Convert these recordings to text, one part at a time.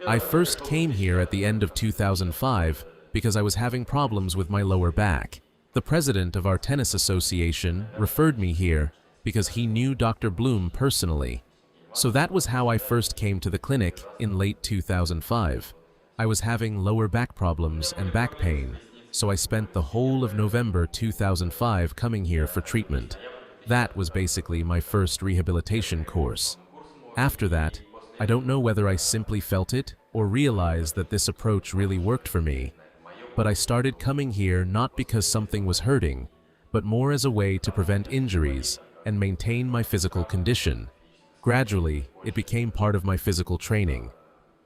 I first came here at the end of 2005 because I was having problems with my lower back. The president of our tennis association referred me here because he knew Dr. Blum personally. So that was how I first came to the clinic in late 2005. I was having lower back problems and back pain, so I spent the whole of November 2005 coming here for treatment. That was basically my first rehabilitation course. After that, I don't know whether I simply felt it or realized that this approach really worked for me, but I started coming here not because something was hurting, but more as a way to prevent injuries and maintain my physical condition. Gradually, it became part of my physical training.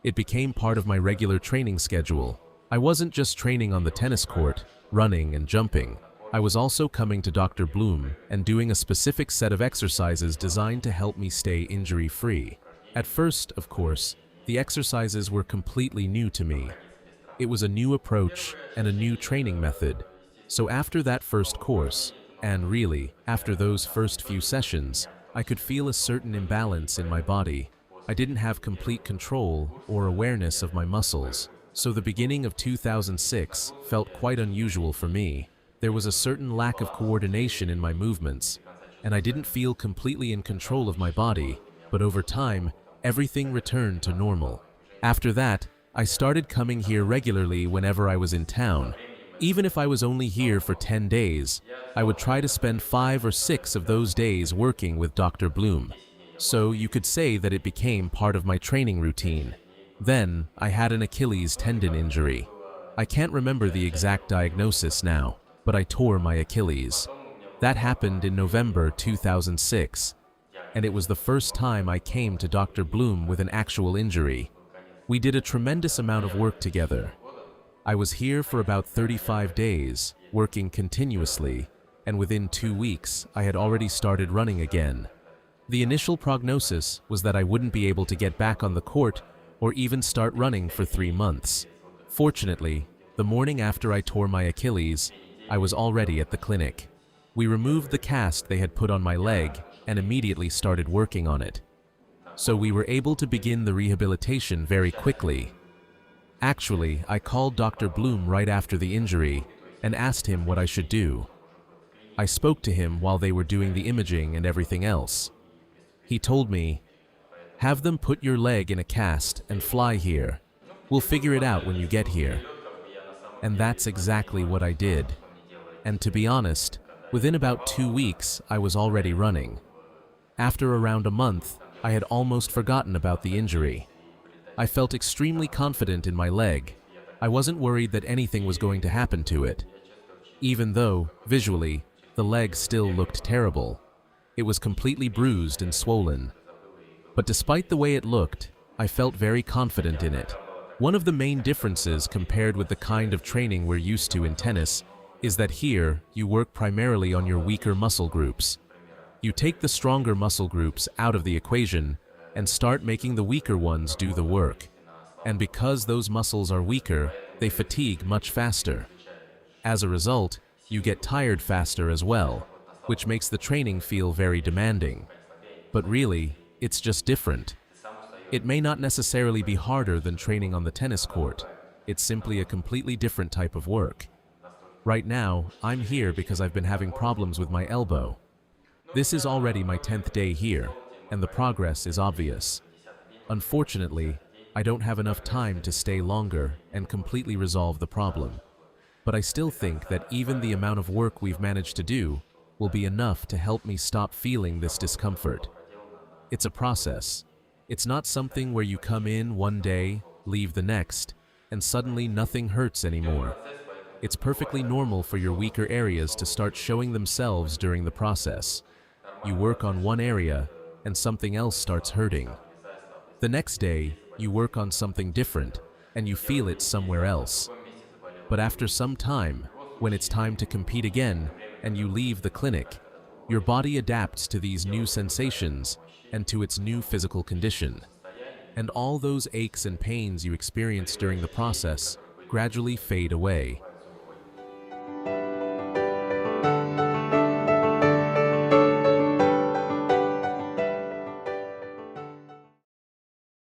It became part of my regular training schedule. I wasn't just training on the tennis court, running and jumping. I was also coming to Dr. Blum and doing a specific set of exercises designed to help me stay injury-free. At first, of course, the exercises were completely new to me. It was a new approach and a new training method. So after that first course, and really, after those first few sessions, I could feel a certain imbalance in my body. I didn't have complete control or awareness of my muscles. So the beginning of 2006 felt quite unusual for me. There was a certain lack of coordination in my movements, and I didn't feel completely in control of my body, but over time, everything returned to normal. After that, I started coming here regularly whenever I was in town. Even if I was only here for 10 days, I would try to spend 5 or 6 of those days working with Dr. Blum. So you could say that it became part of my training routine. Then, I had an Achilles tendon injury. I can't remember the exact diagnosis now, but I tore my Achilles. That happened in November 2006, and it was the first time I came to Dr. Blum with an actual injury. We did a tremendous amount of work together. I was here for about 35 days, working continuously, and within 2 weeks, I had already started running again. The initial prognosis was that I wouldn't be able to get back on the court or even start running for 3 months. Fortunately, the morning after I tore my Achilles, I was already at the clinic. We removed the cast they had put on my leg and immediately started working on it. So we were able to begin the rehabilitation very quickly. Actually, I called Dr. Blum right after the injury and asked him what I should do. I spoke to him while they were doing the imaging and everything else. He told me, "Have them put your leg in a cast and fly here. We'll figure it out when you get here." And that's exactly what I did. And to be honest, within about 2 weeks, I was already running. After around a month, I had almost forgotten about the injury. I felt extremely confident in my leg. I wasn't worried that anything was going to happen to it. Even though, visually, the leg still looked terrible. It was completely bruised and swollen. But despite the way it looked, I felt very confident in it. One of the main differences compared with the kind of training we're used to in tennis is that here you work primarily on your weaker muscle groups. You take the stronger muscle groups out of the equation and start making the weaker ones do the work. And because those muscles are weaker, they fatigue much faster. As a result, you get tired faster as well, which makes the training feel very demanding. But really, it's just different. It may not necessarily be harder than training on the tennis court. It's simply a completely different type of work. Right now, I'm here because I've been having problems with my elbow. This is already my 10th day here, and the progress is obvious. Unfortunately, I don't have enough time to stay longer and completely resolve the problem. But I still think that even the amount of work we've managed to do will be enough to help me stop feeling this discomfort. It's a process. It's not something where you come in one day, leave the next, and suddenly nothing hurts anymore. It's perfectly normal for your weaker areas to start showing themselves during the process. You work on one area, and something else starts hurting. The next day, you work on something different, and you feel it somewhere else. But after some time, when it's time to compete again, and you leave the clinic, your body adapts to these new sensations and to its new physical condition. And all those aches and pains you experience during the process gradually fade away.